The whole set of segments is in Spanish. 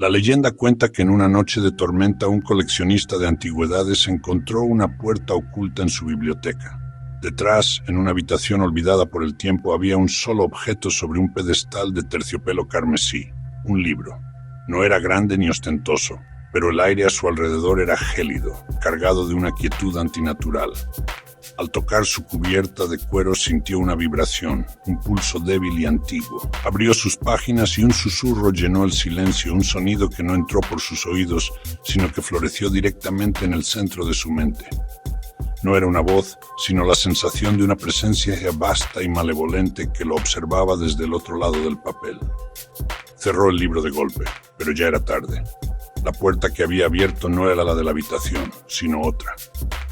La leyenda cuenta que en una noche de tormenta un coleccionista de antigüedades encontró una puerta oculta en su biblioteca. Detrás, en una habitación olvidada por el tiempo, había un solo objeto sobre un pedestal de terciopelo carmesí, un libro. No era grande ni ostentoso, pero el aire a su alrededor era gélido, cargado de una quietud antinatural. Al tocar su cubierta de cuero sintió una vibración, un pulso débil y antiguo. Abrió sus páginas y un susurro llenó el silencio, un sonido que no entró por sus oídos, sino que floreció directamente en el centro de su mente. No era una voz, sino la sensación de una presencia vasta y malevolente que lo observaba desde el otro lado del papel. Cerró el libro de golpe, pero ya era tarde. La puerta que había abierto no era la de la habitación, sino otra,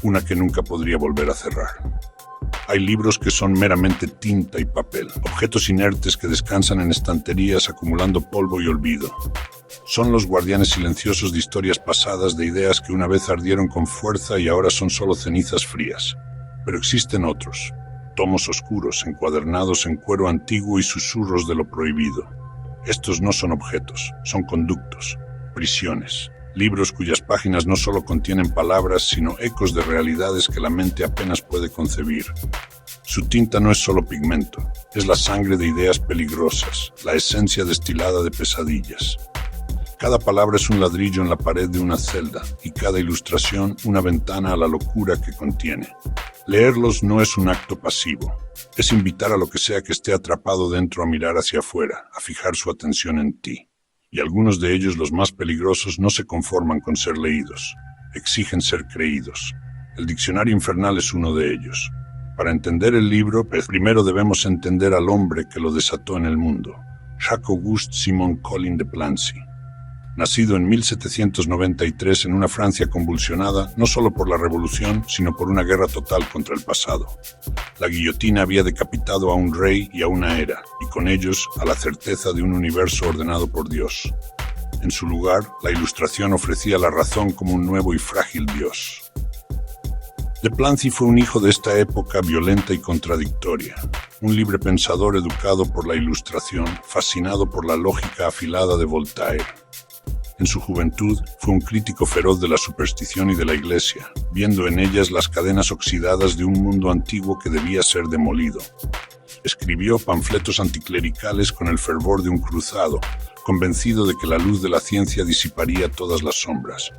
una que nunca podría volver a cerrar. Hay libros que son meramente tinta y papel, objetos inertes que descansan en estanterías acumulando polvo y olvido. Son los guardianes silenciosos de historias pasadas, de ideas que una vez ardieron con fuerza y ahora son solo cenizas frías. Pero existen otros, tomos oscuros, encuadernados en cuero antiguo y susurros de lo prohibido. Estos no son objetos, son conductos. Prisiones, libros cuyas páginas no solo contienen palabras, sino ecos de realidades que la mente apenas puede concebir. Su tinta no es solo pigmento, es la sangre de ideas peligrosas, la esencia destilada de pesadillas. Cada palabra es un ladrillo en la pared de una celda, y cada ilustración una ventana a la locura que contiene. Leerlos no es un acto pasivo, es invitar a lo que sea que esté atrapado dentro a mirar hacia afuera, a fijar su atención en ti. Y algunos de ellos, los más peligrosos, no se conforman con ser leídos, exigen ser creídos. El diccionario infernal es uno de ellos. Para entender el libro, primero debemos entender al hombre que lo desató en el mundo, Jacques-Auguste Simon Colin de Plancy. Nacido en 1793 en una Francia convulsionada, no solo por la revolución, sino por una guerra total contra el pasado. La guillotina había decapitado a un rey y a una era, y con ellos a la certeza de un universo ordenado por Dios. En su lugar, la Ilustración ofrecía la razón como un nuevo y frágil Dios. De Plancy fue un hijo de esta época violenta y contradictoria, un libre pensador educado por la Ilustración, fascinado por la lógica afilada de Voltaire. En su juventud, fue un crítico feroz de la superstición y de la Iglesia, viendo en ellas las cadenas oxidadas de un mundo antiguo que debía ser demolido. Escribió panfletos anticlericales con el fervor de un cruzado, convencido de que la luz de la ciencia disiparía todas las sombras.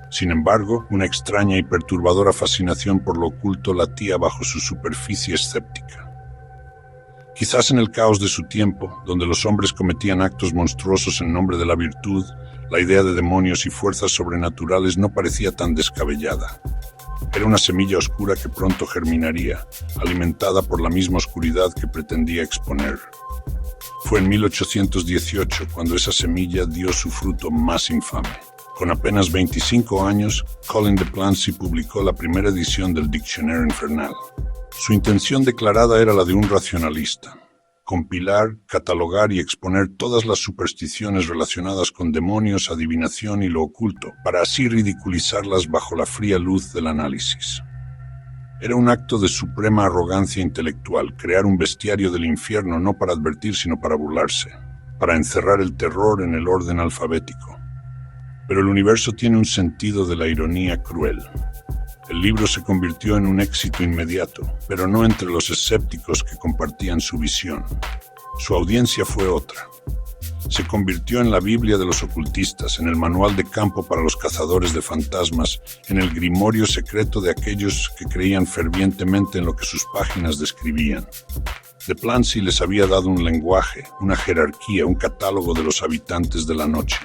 Sin embargo, una extraña y perturbadora fascinación por lo oculto latía bajo su superficie escéptica. Quizás en el caos de su tiempo, donde los hombres cometían actos monstruosos en nombre de la virtud, la idea de demonios y fuerzas sobrenaturales no parecía tan descabellada. Era una semilla oscura que pronto germinaría, alimentada por la misma oscuridad que pretendía exponer. Fue en 1818 cuando esa semilla dio su fruto más infame. Con apenas 25 años, Colin de Plancy publicó la primera edición del Dictionnaire infernal. Su intención declarada era la de un racionalista: compilar, catalogar y exponer todas las supersticiones relacionadas con demonios, adivinación y lo oculto, para así ridiculizarlas bajo la fría luz del análisis. Era un acto de suprema arrogancia intelectual, crear un bestiario del infierno no para advertir sino para burlarse, para encerrar el terror en el orden alfabético. Pero el universo tiene un sentido de la ironía cruel. El libro se convirtió en un éxito inmediato, pero no entre los escépticos que compartían su visión. Su audiencia fue otra. Se convirtió en la Biblia de los ocultistas, en el manual de campo para los cazadores de fantasmas, en el grimorio secreto de aquellos que creían fervientemente en lo que sus páginas describían. De Plancy les había dado un lenguaje, una jerarquía, un catálogo de los habitantes de la noche.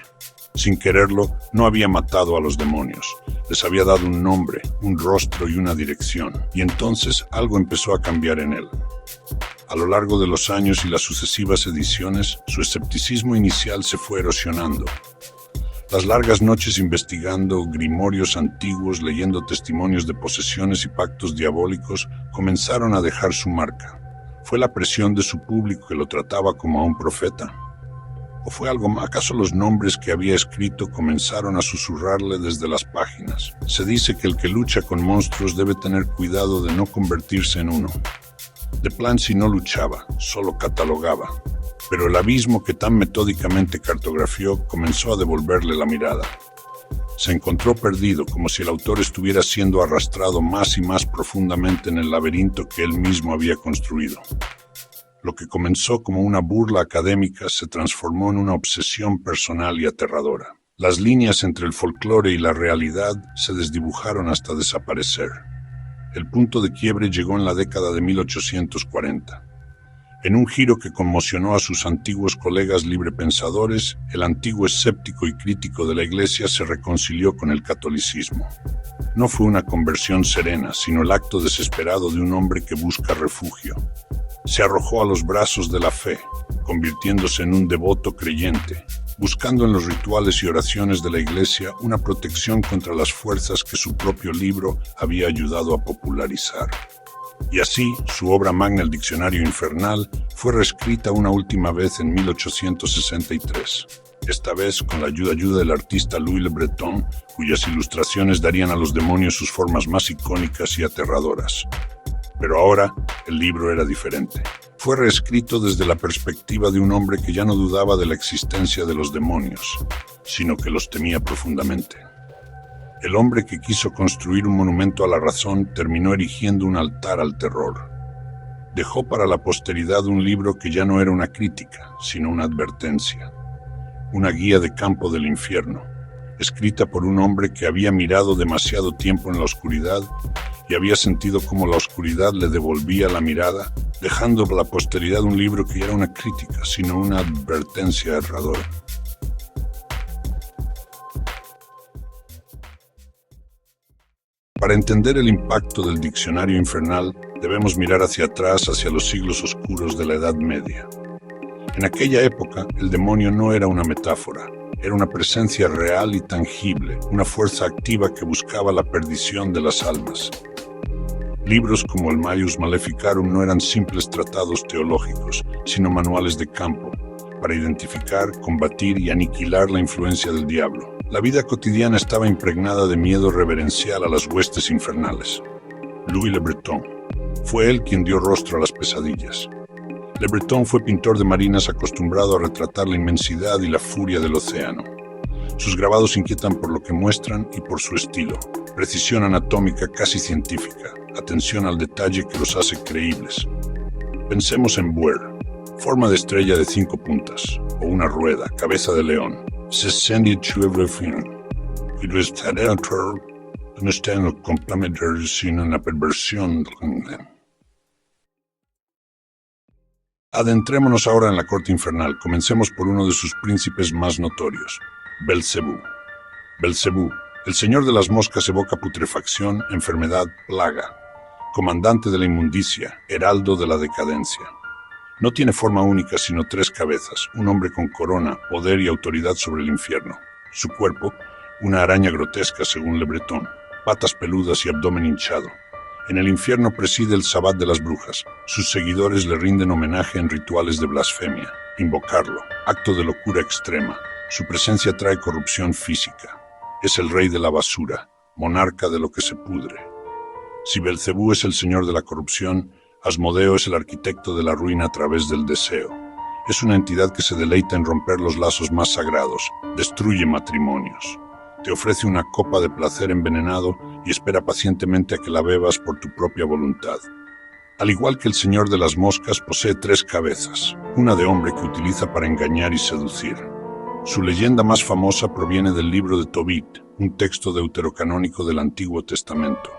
Sin quererlo, no había matado a los demonios. Les había dado un nombre, un rostro y una dirección. Y entonces algo empezó a cambiar en él. A lo largo de los años y las sucesivas ediciones, su escepticismo inicial se fue erosionando. Las largas noches investigando grimorios antiguos, leyendo testimonios de posesiones y pactos diabólicos, comenzaron a dejar su marca. ¿Fue la presión de su público que lo trataba como a un profeta? ¿O fue algo más? ¿Acaso los nombres que había escrito comenzaron a susurrarle desde las páginas? Se dice que el que lucha con monstruos debe tener cuidado de no convertirse en uno. Delancey no luchaba, solo catalogaba. Pero el abismo que tan metódicamente cartografió comenzó a devolverle la mirada. Se encontró perdido, como si el autor estuviera siendo arrastrado más y más profundamente en el laberinto que él mismo había construido. Lo que comenzó como una burla académica se transformó en una obsesión personal y aterradora. Las líneas entre el folclore y la realidad se desdibujaron hasta desaparecer. El punto de quiebre llegó en la década de 1840. En un giro que conmocionó a sus antiguos colegas librepensadores, el antiguo escéptico y crítico de la Iglesia se reconcilió con el catolicismo. No fue una conversión serena, sino el acto desesperado de un hombre que busca refugio. Se arrojó a los brazos de la fe, convirtiéndose en un devoto creyente, buscando en los rituales y oraciones de la Iglesia una protección contra las fuerzas que su propio libro había ayudado a popularizar. Y así, su obra magna, el Diccionario Infernal, fue reescrita una última vez en 1863. Esta vez con la ayuda del artista Louis Le Breton, cuyas ilustraciones darían a los demonios sus formas más icónicas y aterradoras. Pero ahora, el libro era diferente. Fue reescrito desde la perspectiva de un hombre que ya no dudaba de la existencia de los demonios, sino que los temía profundamente. El hombre que quiso construir un monumento a la razón terminó erigiendo un altar al terror. Dejó para la posteridad un libro que ya no era una crítica, sino una advertencia. Una guía de campo del infierno, escrita por un hombre que había mirado demasiado tiempo en la oscuridad y había sentido cómo la oscuridad le devolvía la mirada, dejando para la posteridad un libro que ya era una crítica, sino una advertencia aterradora. Para entender el impacto del Diccionario Infernal, debemos mirar hacia atrás, hacia los siglos oscuros de la Edad Media. En aquella época, el demonio no era una metáfora, era una presencia real y tangible, una fuerza activa que buscaba la perdición de las almas. Libros como el Maius Maleficarum no eran simples tratados teológicos, sino manuales de campo, para identificar, combatir y aniquilar la influencia del diablo. La vida cotidiana estaba impregnada de miedo reverencial a las huestes infernales. Louis Le Breton. Fue él quien dio rostro a las pesadillas. Le Breton fue pintor de marinas acostumbrado a retratar la inmensidad y la furia del océano. Sus grabados inquietan por lo que muestran y por su estilo. Precisión anatómica casi científica, atención al detalle que los hace creíbles. Pensemos en Buer, forma de estrella de 5 puntas, o una rueda, cabeza de león. Se sent to everything. It was that author understand the complementary sin una perversión. Adentrémonos ahora en la corte infernal. Comencemos por uno de sus príncipes más notorios, Belcebú. Belcebú, el señor de las moscas, evoca putrefacción, enfermedad, plaga. Comandante de la inmundicia, heraldo de la decadencia. No tiene forma única, sino 3 cabezas, un hombre con corona, poder y autoridad sobre el infierno. Su cuerpo, una araña grotesca según Le Breton, patas peludas y abdomen hinchado. En el infierno preside el sabbat de las brujas. Sus seguidores le rinden homenaje en rituales de blasfemia. Invocarlo, acto de locura extrema. Su presencia trae corrupción física. Es el rey de la basura, monarca de lo que se pudre. Si Belcebú es el señor de la corrupción, Asmodeo es el arquitecto de la ruina a través del deseo. Es una entidad que se deleita en romper los lazos más sagrados, destruye matrimonios. Te ofrece una copa de placer envenenado y espera pacientemente a que la bebas por tu propia voluntad. Al igual que el señor de las moscas, posee 3 cabezas, una de hombre que utiliza para engañar y seducir. Su leyenda más famosa proviene del libro de Tobit, un texto deuterocanónico del Antiguo Testamento.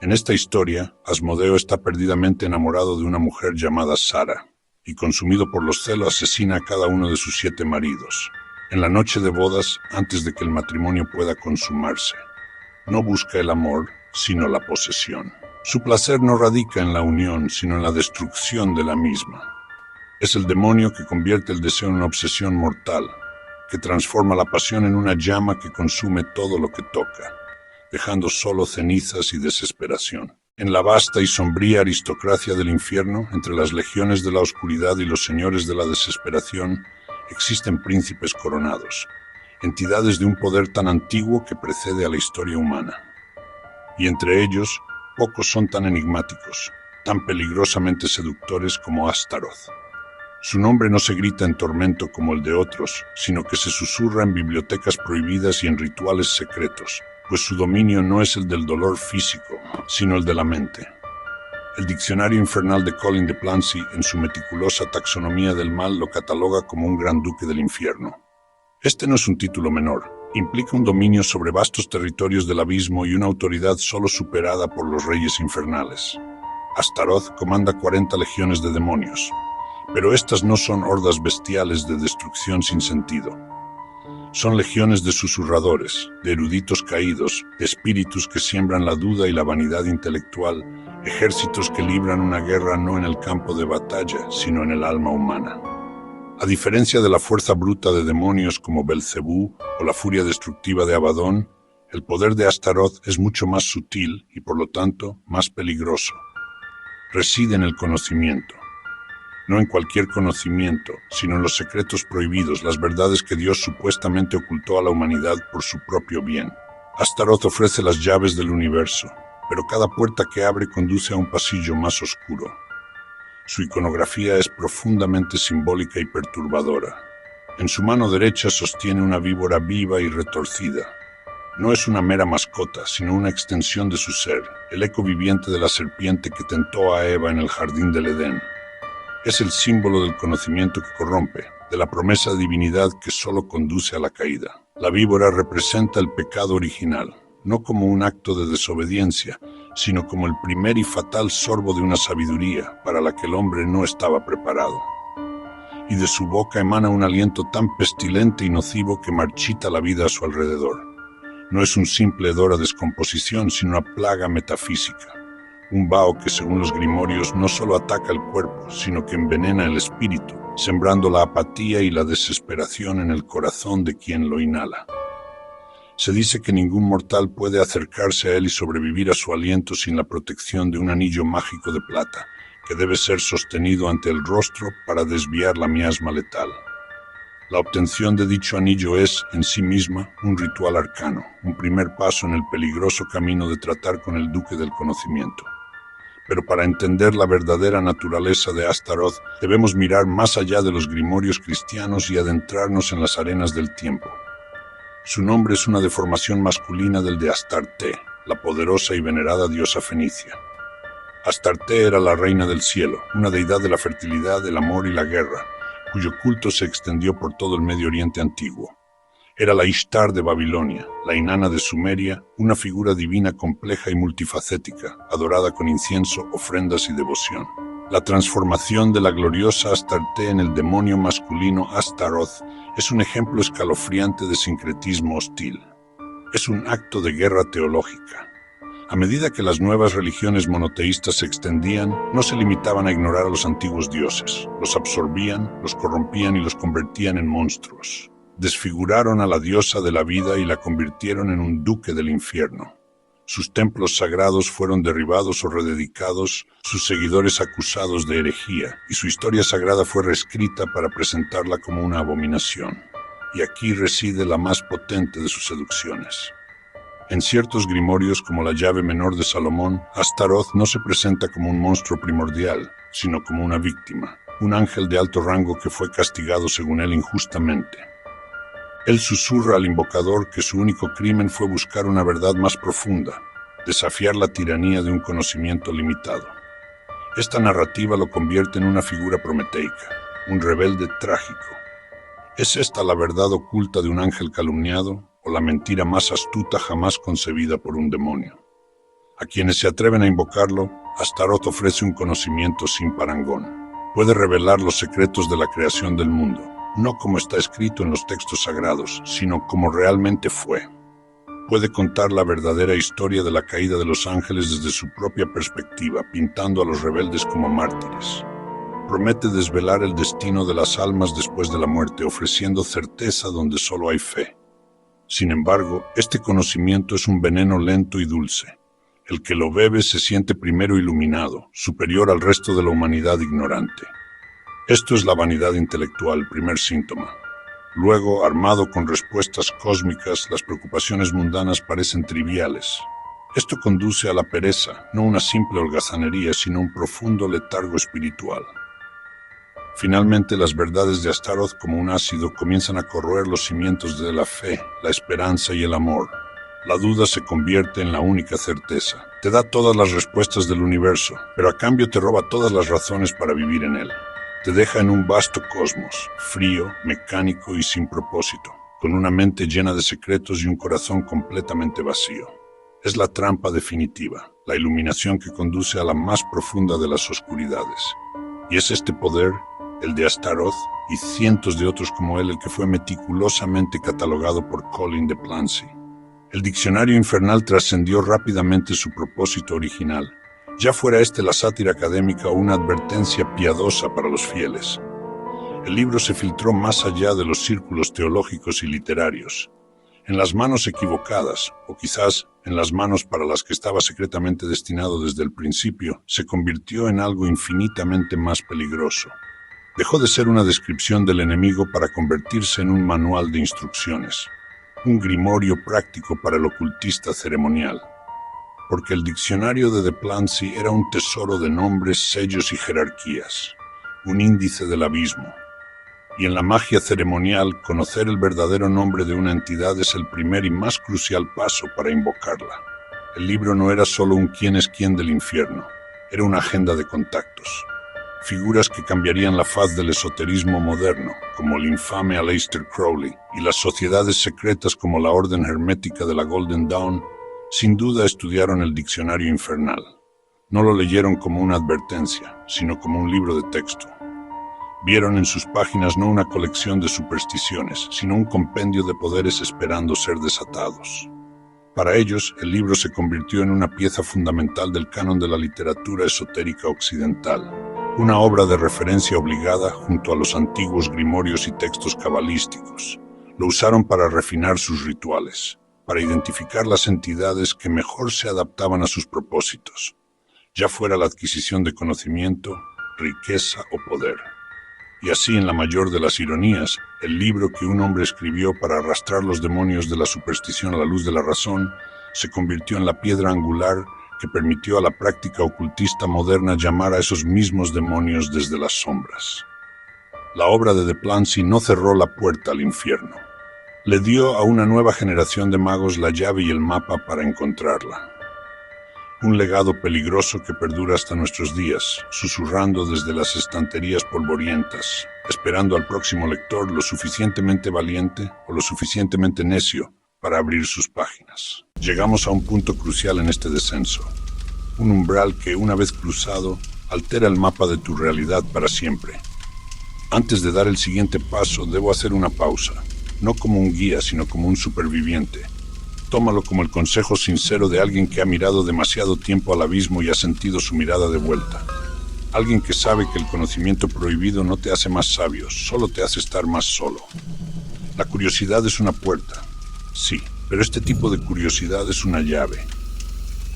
En esta historia, Asmodeo está perdidamente enamorado de una mujer llamada Sara, y consumido por los celos asesina a cada uno de sus 7 maridos, en la noche de bodas antes de que el matrimonio pueda consumarse. No busca el amor, sino la posesión. Su placer no radica en la unión, sino en la destrucción de la misma. Es el demonio que convierte el deseo en una obsesión mortal, que transforma la pasión en una llama que consume todo lo que toca, dejando solo cenizas y desesperación. En la vasta y sombría aristocracia del infierno, entre las legiones de la oscuridad y los señores de la desesperación, existen príncipes coronados, entidades de un poder tan antiguo que precede a la historia humana. Y entre ellos, pocos son tan enigmáticos. tan peligrosamente seductores como Astaroth. Su nombre no se grita en tormento como el de otros, sino que se susurra en bibliotecas prohibidas y en rituales secretos, pues su dominio no es el del dolor físico, sino el de la mente. El diccionario infernal de Colin de Plancy, en su meticulosa taxonomía del mal, lo cataloga como un gran duque del infierno. Este no es un título menor, implica un dominio sobre vastos territorios del abismo y una autoridad solo superada por los reyes infernales. Astaroth comanda 40 legiones de demonios, pero estas no son hordas bestiales de destrucción sin sentido. Son legiones de susurradores, de eruditos caídos, de espíritus que siembran la duda y la vanidad intelectual, ejércitos que libran una guerra no en el campo de batalla, sino en el alma humana. A diferencia de la fuerza bruta de demonios como Belcebú o la furia destructiva de Abadón, el poder de Astaroth es mucho más sutil y, por lo tanto, más peligroso. Reside en el conocimiento. No en cualquier conocimiento, sino en los secretos prohibidos, las verdades que Dios supuestamente ocultó a la humanidad por su propio bien. Astaroth ofrece las llaves del universo, pero cada puerta que abre conduce a un pasillo más oscuro. Su iconografía es profundamente simbólica y perturbadora. En su mano derecha sostiene una víbora viva y retorcida. No es una mera mascota, sino una extensión de su ser, el eco viviente de la serpiente que tentó a Eva en el jardín del Edén. Es el símbolo del conocimiento que corrompe, de la promesa de divinidad que solo conduce a la caída. La víbora representa el pecado original, no como un acto de desobediencia, sino como el primer y fatal sorbo de una sabiduría para la que el hombre no estaba preparado. Y de su boca emana un aliento tan pestilente y nocivo que marchita la vida a su alrededor. No es un simple hedor a descomposición, sino una plaga metafísica. Un vaho que, según los grimorios, no solo ataca el cuerpo, sino que envenena el espíritu, sembrando la apatía y la desesperación en el corazón de quien lo inhala. Se dice que ningún mortal puede acercarse a él y sobrevivir a su aliento sin la protección de un anillo mágico de plata, que debe ser sostenido ante el rostro para desviar la miasma letal. La obtención de dicho anillo es, en sí misma, un ritual arcano, un primer paso en el peligroso camino de tratar con el duque del conocimiento. Pero para entender la verdadera naturaleza de Astaroth, debemos mirar más allá de los grimorios cristianos y adentrarnos en las arenas del tiempo. Su nombre es una deformación masculina del de Astarte, la poderosa y venerada diosa fenicia. Astarte era la reina del cielo, una deidad de la fertilidad, el amor y la guerra, cuyo culto se extendió por todo el Medio Oriente antiguo. Era la Ishtar de Babilonia, la Inanna de Sumeria, una figura divina compleja y multifacética, adorada con incienso, ofrendas y devoción. La transformación de la gloriosa Astarte en el demonio masculino Astaroth es un ejemplo escalofriante de sincretismo hostil. Es un acto de guerra teológica. A medida que las nuevas religiones monoteístas se extendían, no se limitaban a ignorar a los antiguos dioses. Los absorbían, los corrompían y los convertían en monstruos. Desfiguraron a la diosa de la vida y la convirtieron en un duque del infierno. Sus templos sagrados fueron derribados o rededicados, sus seguidores acusados de herejía, y su historia sagrada fue reescrita para presentarla como una abominación. Y aquí reside la más potente de sus seducciones. En ciertos grimorios, como la llave menor de Salomón, Astaroth no se presenta como un monstruo primordial, sino como una víctima, un ángel de alto rango que fue castigado según él injustamente. Él susurra al invocador que su único crimen fue buscar una verdad más profunda, desafiar la tiranía de un conocimiento limitado. Esta narrativa lo convierte en una figura prometeica, un rebelde trágico. ¿Es esta la verdad oculta de un ángel calumniado o la mentira más astuta jamás concebida por un demonio? A quienes se atreven a invocarlo, Astaroth ofrece un conocimiento sin parangón. Puede revelar los secretos de la creación del mundo, no como está escrito en los textos sagrados, sino como realmente fue. Puede contar la verdadera historia de la caída de los ángeles desde su propia perspectiva, pintando a los rebeldes como mártires. Promete desvelar el destino de las almas después de la muerte, ofreciendo certeza donde solo hay fe. Sin embargo, este conocimiento es un veneno lento y dulce. El que lo bebe se siente primero iluminado, superior al resto de la humanidad ignorante. Esto es la vanidad intelectual, primer síntoma. Luego, armado con respuestas cósmicas, las preocupaciones mundanas parecen triviales. Esto conduce a la pereza, no una simple holgazanería, sino un profundo letargo espiritual. Finalmente, las verdades de Astaroth, como un ácido, comienzan a corroer los cimientos de la fe, la esperanza y el amor. La duda se convierte en la única certeza. Te da todas las respuestas del universo, pero a cambio te roba todas las razones para vivir en él. Te deja en un vasto cosmos, frío, mecánico y sin propósito, con una mente llena de secretos y un corazón completamente vacío. Es la trampa definitiva, la iluminación que conduce a la más profunda de las oscuridades. Y es este poder, el de Astaroth, y cientos de otros como él, el que fue meticulosamente catalogado por Colin de Plancy. El diccionario infernal trascendió rápidamente su propósito original, ya fuera este la sátira académica o una advertencia piadosa para los fieles. El libro se filtró más allá de los círculos teológicos y literarios. En las manos equivocadas, o quizás en las manos para las que estaba secretamente destinado desde el principio, se convirtió en algo infinitamente más peligroso. Dejó de ser una descripción del enemigo para convertirse en un manual de instrucciones, un grimorio práctico para el ocultista ceremonial. Porque el diccionario de Deplancy era un tesoro de nombres, sellos y jerarquías, un índice del abismo. Y en la magia ceremonial, conocer el verdadero nombre de una entidad es el primer y más crucial paso para invocarla. El libro no era solo un quién es quién del infierno, era una agenda de contactos. Figuras que cambiarían la faz del esoterismo moderno, como el infame Aleister Crowley, y las sociedades secretas como la Orden Hermética de la Golden Dawn, sin duda estudiaron el diccionario infernal. No lo leyeron como una advertencia, sino como un libro de texto. Vieron en sus páginas no una colección de supersticiones, sino un compendio de poderes esperando ser desatados. Para ellos, el libro se convirtió en una pieza fundamental del canon de la literatura esotérica occidental, una obra de referencia obligada junto a los antiguos grimorios y textos cabalísticos. Lo usaron para refinar sus rituales, para identificar las entidades que mejor se adaptaban a sus propósitos, ya fuera la adquisición de conocimiento, riqueza o poder. Y así, en la mayor de las ironías, el libro que un hombre escribió para arrastrar los demonios de la superstición a la luz de la razón, se convirtió en la piedra angular que permitió a la práctica ocultista moderna llamar a esos mismos demonios desde las sombras. La obra de Deplancy no cerró la puerta al infierno. Le dio a una nueva generación de magos la llave y el mapa para encontrarla. Un legado peligroso que perdura hasta nuestros días, susurrando desde las estanterías polvorientas, esperando al próximo lector lo suficientemente valiente o lo suficientemente necio para abrir sus páginas. Llegamos a un punto crucial en este descenso, un umbral que, una vez cruzado, altera el mapa de tu realidad para siempre. Antes de dar el siguiente paso, debo hacer una pausa, no como un guía, sino como un superviviente. Tómalo como el consejo sincero de alguien que ha mirado demasiado tiempo al abismo y ha sentido su mirada de vuelta. Alguien que sabe que el conocimiento prohibido no te hace más sabio, solo te hace estar más solo. La curiosidad es una puerta, sí, pero este tipo de curiosidad es una llave.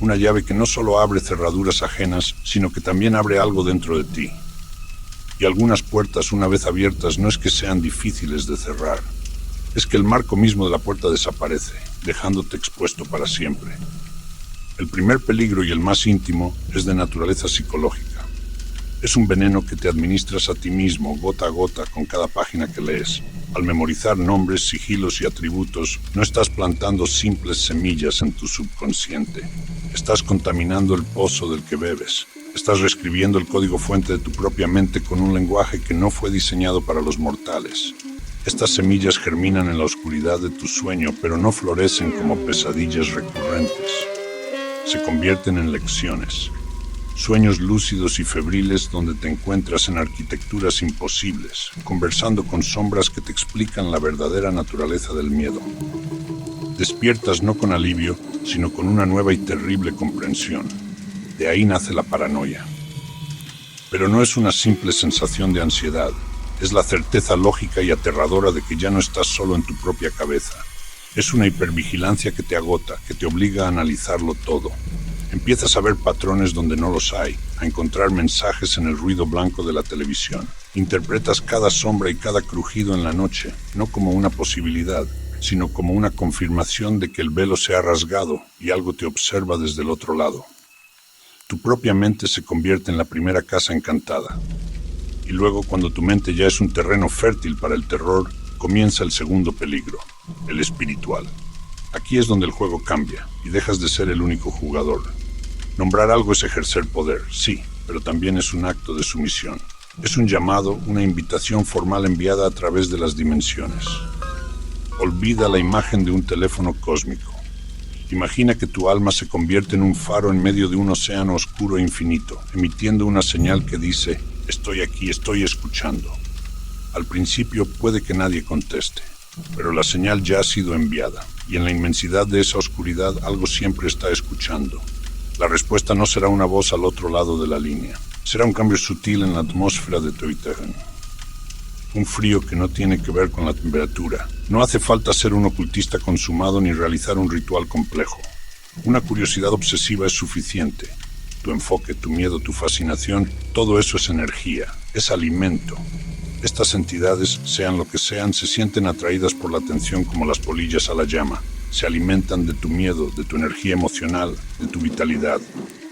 Una llave que no solo abre cerraduras ajenas, sino que también abre algo dentro de ti. Y algunas puertas, una vez abiertas, no es que sean difíciles de cerrar. Es que el marco mismo de la puerta desaparece, dejándote expuesto para siempre. El primer peligro y el más íntimo es de naturaleza psicológica. Es un veneno que te administras a ti mismo, gota a gota, con cada página que lees. Al memorizar nombres, sigilos y atributos, no estás plantando simples semillas en tu subconsciente. Estás contaminando el pozo del que bebes. Estás reescribiendo el código fuente de tu propia mente con un lenguaje que no fue diseñado para los mortales. Estas semillas germinan en la oscuridad de tu sueño, pero no florecen como pesadillas recurrentes. Se convierten en lecciones. Sueños lúcidos y febriles donde te encuentras en arquitecturas imposibles, conversando con sombras que te explican la verdadera naturaleza del miedo. Despiertas no con alivio, sino con una nueva y terrible comprensión. De ahí nace la paranoia. Pero no es una simple sensación de ansiedad. Es la certeza lógica y aterradora de que ya no estás solo en tu propia cabeza. Es una hipervigilancia que te agota, que te obliga a analizarlo todo. Empiezas a ver patrones donde no los hay, a encontrar mensajes en el ruido blanco de la televisión. Interpretas cada sombra y cada crujido en la noche, no como una posibilidad, sino como una confirmación de que el velo se ha rasgado y algo te observa desde el otro lado. Tu propia mente se convierte en la primera casa encantada. Y luego, cuando tu mente ya es un terreno fértil para el terror, comienza el segundo peligro, el espiritual. Aquí es donde el juego cambia y dejas de ser el único jugador. Nombrar algo es ejercer poder, sí, pero también es un acto de sumisión. Es un llamado, una invitación formal enviada a través de las dimensiones. Olvida la imagen de un teléfono cósmico. Imagina que tu alma se convierte en un faro en medio de un océano oscuro e infinito, emitiendo una señal que dice: estoy aquí, estoy escuchando. Al principio puede que nadie conteste, pero la señal ya ha sido enviada, y en la inmensidad de esa oscuridad algo siempre está escuchando. La respuesta no será una voz al otro lado de la línea, será un cambio sutil en la atmósfera de Toitegen. Un frío que no tiene que ver con la temperatura. No hace falta ser un ocultista consumado ni realizar un ritual complejo. Una curiosidad obsesiva es suficiente. Tu enfoque, tu miedo, tu fascinación, todo eso es energía, es alimento. Estas entidades, sean lo que sean, se sienten atraídas por la atención como las polillas a la llama. Se alimentan de tu miedo, de tu energía emocional, de tu vitalidad.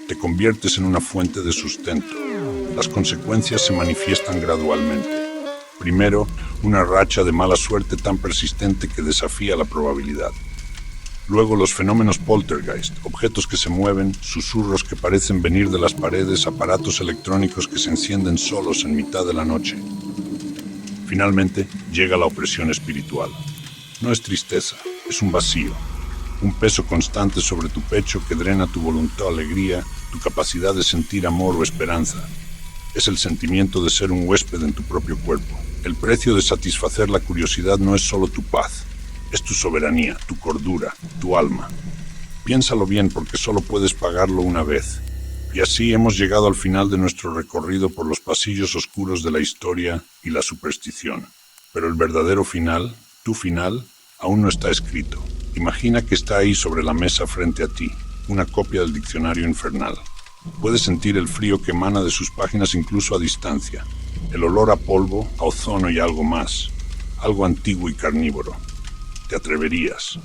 Te conviertes en una fuente de sustento. Las consecuencias se manifiestan gradualmente. Primero, una racha de mala suerte tan persistente que desafía la probabilidad. Luego, los fenómenos poltergeist, objetos que se mueven, susurros que parecen venir de las paredes, aparatos electrónicos que se encienden solos en mitad de la noche. Finalmente, llega la opresión espiritual. No es tristeza, es un vacío, un peso constante sobre tu pecho que drena tu voluntad, alegría, tu capacidad de sentir amor o esperanza. Es el sentimiento de ser un huésped en tu propio cuerpo. El precio de satisfacer la curiosidad no es solo tu paz, es tu soberanía, tu cordura, tu alma. Piénsalo bien porque solo puedes pagarlo una vez. Y así hemos llegado al final de nuestro recorrido por los pasillos oscuros de la historia y la superstición. Pero el verdadero final, tu final, aún no está escrito. Imagina que está ahí sobre la mesa frente a ti, una copia del diccionario infernal. Puedes sentir el frío que emana de sus páginas incluso a distancia. El olor a polvo, a ozono y algo más. Algo antiguo y carnívoro. ¿Te atreverías?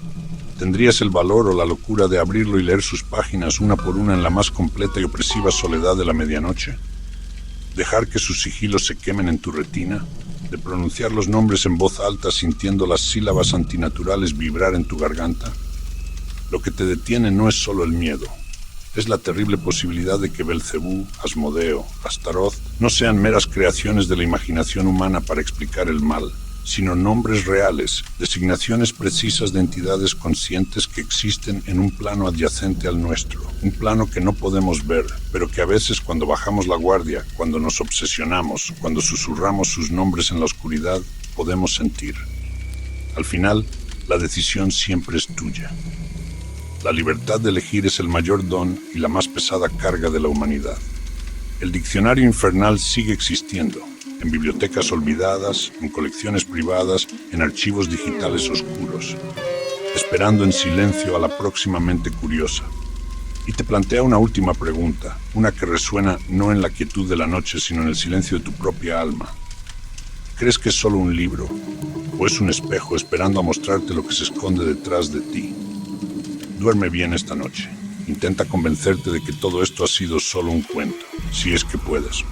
¿Tendrías el valor o la locura de abrirlo y leer sus páginas una por una en la más completa y opresiva soledad de la medianoche? ¿Dejar que sus sigilos se quemen en tu retina? ¿De pronunciar los nombres en voz alta sintiendo las sílabas antinaturales vibrar en tu garganta? Lo que te detiene no es solo el miedo. Es la terrible posibilidad de que Belcebú, Asmodeo, Astaroth no sean meras creaciones de la imaginación humana para explicar el mal, sino nombres reales, designaciones precisas de entidades conscientes que existen en un plano adyacente al nuestro, un plano que no podemos ver, pero que a veces cuando bajamos la guardia, cuando nos obsesionamos, cuando susurramos sus nombres en la oscuridad, podemos sentir. Al final, la decisión siempre es tuya. La libertad de elegir es el mayor don y la más pesada carga de la humanidad. El diccionario infernal sigue existiendo, en bibliotecas olvidadas, en colecciones privadas, en archivos digitales oscuros, esperando en silencio a la próxima mente curiosa. Y te plantea una última pregunta, una que resuena no en la quietud de la noche, sino en el silencio de tu propia alma. ¿Crees que es solo un libro? ¿O es un espejo esperando a mostrarte lo que se esconde detrás de ti? Duerme bien esta noche. Intenta convencerte de que todo esto ha sido solo un cuento, si es que puedes.